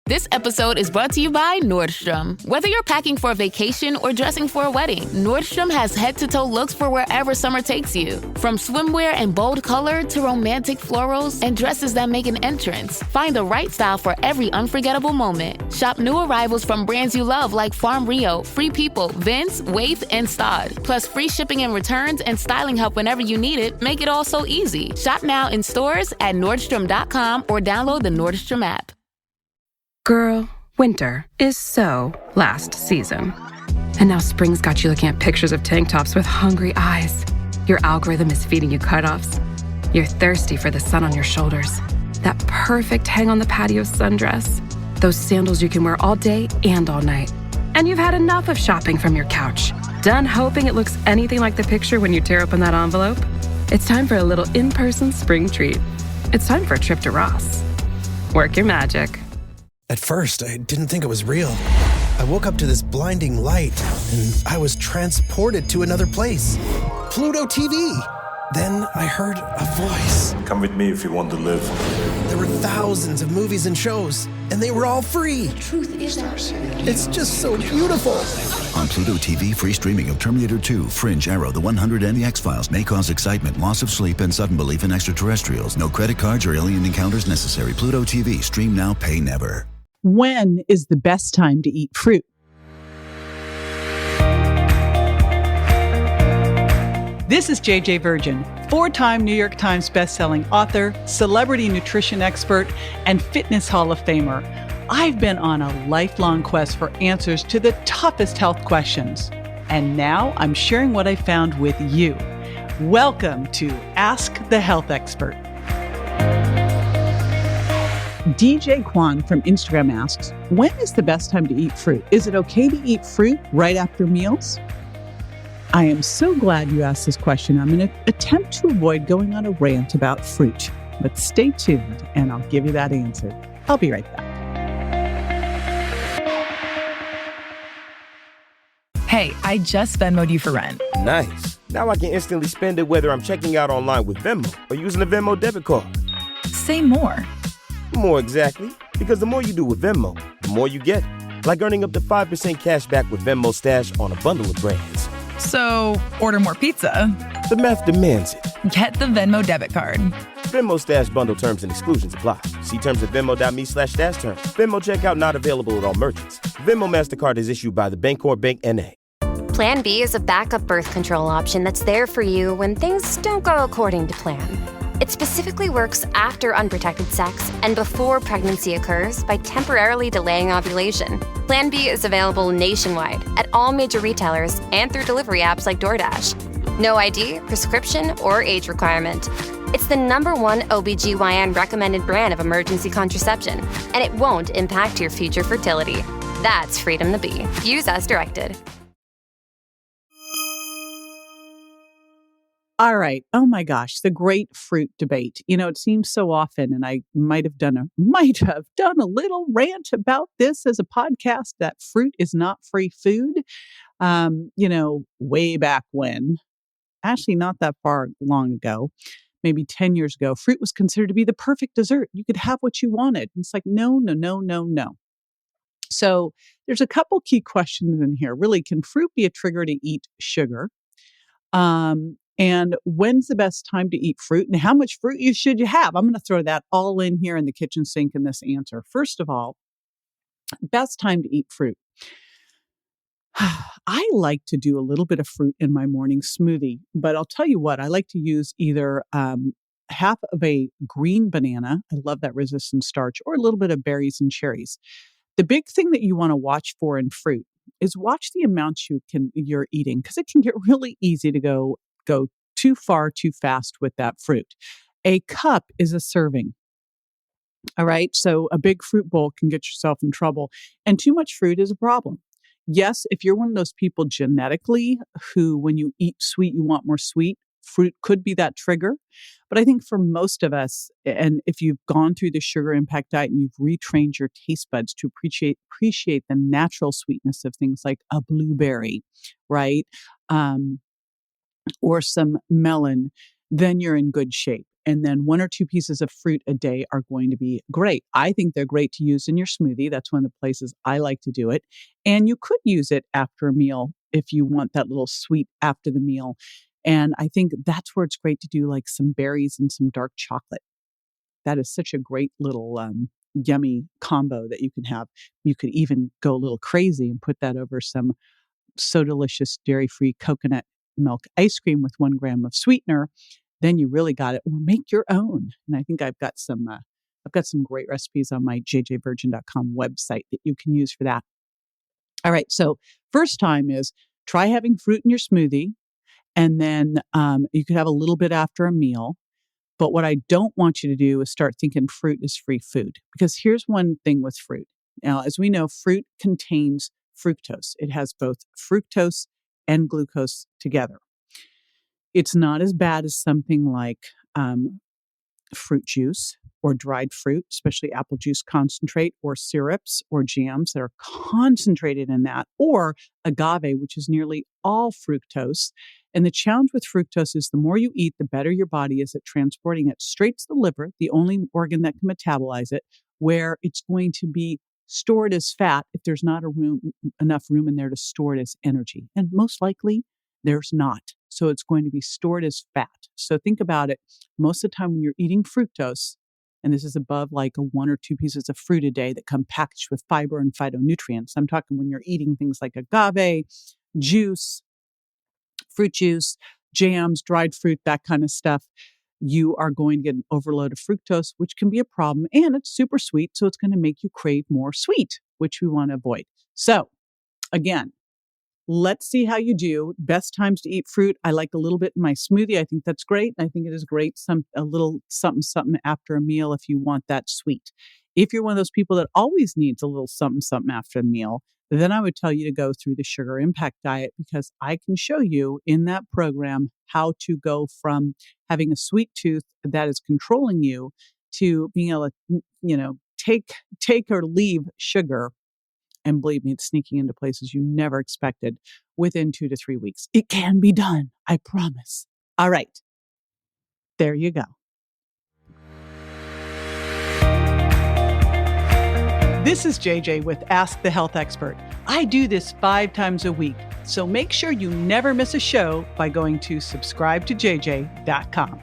This episode is brought to you by Nordstrom. Whether you're packing for a vacation or dressing for a wedding, Nordstrom has head-to-toe looks for wherever summer takes you. From swimwear and bold color to romantic florals and dresses that make an entrance, find the right style for every unforgettable moment. Shop new arrivals from brands you love like Farm Rio, Free People, Vince, Wait, and Stod. Plus free shipping and returns and styling help whenever you need it make it all so easy. Shop now in stores at Nordstrom.com or download the Nordstrom app. Girl, winter is so last season. And now spring's got you looking at pictures of tank tops with hungry eyes. Your algorithm is feeding you cutoffs. You're thirsty for the sun on your shoulders. That perfect hang on the patio sundress. Those sandals you can wear all day and all night. And you've had enough of shopping from your couch. Done hoping it looks anything like the picture when you tear open that envelope? It's time for a little in-person spring treat. It's time for a trip to Ross. Work your magic. At first, I didn't think it was real. I woke up to this blinding light, and I was transported to another place. Pluto TV! Then I heard a voice. Come with me if you want to live. There were thousands of movies and shows, and they were all free. The truth is ours. It's just so beautiful. On Pluto TV, free streaming of Terminator 2, Fringe, Arrow, The 100, and The X-Files may cause excitement, loss of sleep, and sudden belief in extraterrestrials. No credit cards or alien encounters necessary. Pluto TV. Stream now, pay never. When is the best time to eat fruit? This is JJ Virgin, 4-time New York Times bestselling author, celebrity nutrition expert, and fitness Hall of Famer. I've been on a lifelong quest for answers to the toughest health questions. And now I'm sharing what I found with you. Welcome to Ask the Health Expert. DJ Kwan from Instagram asks, when is the best time to eat fruit? Is it okay to eat fruit right after meals? I am so glad you asked this question. I'm going to attempt to avoid going on a rant about fruit, but stay tuned and I'll give you that answer. I'll be right back. Hey, I just Venmo'd you for rent. Nice. Now I can instantly spend it whether I'm checking out online with Venmo or using a Venmo debit card. Say more. More exactly. Because the more you do with Venmo, the more you get. Like earning up to 5% cash back with Venmo Stash on a bundle of brands. So, order more pizza. The math demands it. Get the Venmo debit card. Venmo Stash bundle terms and exclusions apply. See terms at venmo.me/stash terms. Venmo checkout not available at all merchants. Venmo MasterCard is issued by the Bancorp Bank N.A. Plan B is a backup birth control option that's there for you when things don't go according to plan. It specifically works after unprotected sex and before pregnancy occurs by temporarily delaying ovulation. Plan B is available nationwide at all major retailers and through delivery apps like DoorDash. No ID, prescription, or age requirement. It's the #1 OBGYN recommended brand of emergency contraception, and it won't impact your future fertility. That's freedom to be. Use as directed. All right. Oh my gosh, the great fruit debate. You know, it seems so often, and I might have done a little rant about this as a podcast, that fruit is not free food. Way back when, actually not that far long ago, maybe 10 years ago, fruit was considered to be the perfect dessert. You could have what you wanted. And it's like, no. So there's a couple key questions in here. Really, can fruit be a trigger to eat sugar? And when's the best time to eat fruit, and how much fruit should you have? I'm going to throw that all in here in the kitchen sink in this answer. First of all, best time to eat fruit. I like to do a little bit of fruit in my morning smoothie, but I'll tell you what, I like to use either half of a green banana. I love that resistant starch, or a little bit of berries and cherries. The big thing that you want to watch for in fruit is watch the amount you're eating, because it can get really easy to go too far, too fast with that fruit. A cup is a serving. All right. So a big fruit bowl can get yourself in trouble, and too much fruit is a problem. Yes, if you're one of those people genetically who, when you eat sweet, you want more sweet, fruit could be that trigger. But I think for most of us, and if you've gone through the sugar impact diet and you've retrained your taste buds to appreciate the natural sweetness of things like a blueberry, right? Or some melon, then you're in good shape. And then 1 or 2 pieces of fruit a day are going to be great. I think they're great to use in your smoothie. That's one of the places I like to do it. And you could use it after a meal if you want that little sweet after the meal. And I think that's where it's great to do like some berries and some dark chocolate. That is such a great little yummy combo that you can have. You could even go a little crazy and put that over some so delicious dairy-free coconut milk ice cream with 1 gram of sweetener. Then you really got it. Or make your own. And I think I've got some great recipes on my jjvirgin.com website that you can use for that. All right. So first time is try having fruit in your smoothie. And then you could have a little bit after a meal. But what I don't want you to do is start thinking fruit is free food. Because here's one thing with fruit. Now, as we know, fruit contains fructose. It has both fructose and glucose together. It's not as bad as something like fruit juice or dried fruit, especially apple juice concentrate or syrups or jams that are concentrated in that, or agave, which is nearly all fructose. And the challenge with fructose is the more you eat, the better your body is at transporting it straight to the liver, the only organ that can metabolize it, where it's going to be stored as fat if there's not enough room in there to store it as energy. And most likely, there's not. So it's going to be stored as fat. So think about it. Most of the time when you're eating fructose, and this is above like 1 or 2 pieces of fruit a day that come packaged with fiber and phytonutrients. I'm talking when you're eating things like agave, juice, fruit juice, jams, dried fruit, that kind of stuff. You are going to get an overload of fructose, which can be a problem. And it's super sweet. So it's going to make you crave more sweet, which we want to avoid. So again, let's see how you do. Best times to eat fruit. I like a little bit in my smoothie. I think that's great. I think it is great. A little something after a meal if you want that sweet. If you're one of those people that always needs a little something after a meal, then I would tell you to go through the sugar impact diet, because I can show you in that program how to go from having a sweet tooth that is controlling you to being able to, take or leave sugar. And believe me, it's sneaking into places you never expected within 2 to 3 weeks. It can be done. I promise. All right. There you go. This is JJ with Ask the Health Expert. I do this 5 times a week, so make sure you never miss a show by going to subscribetojj.com.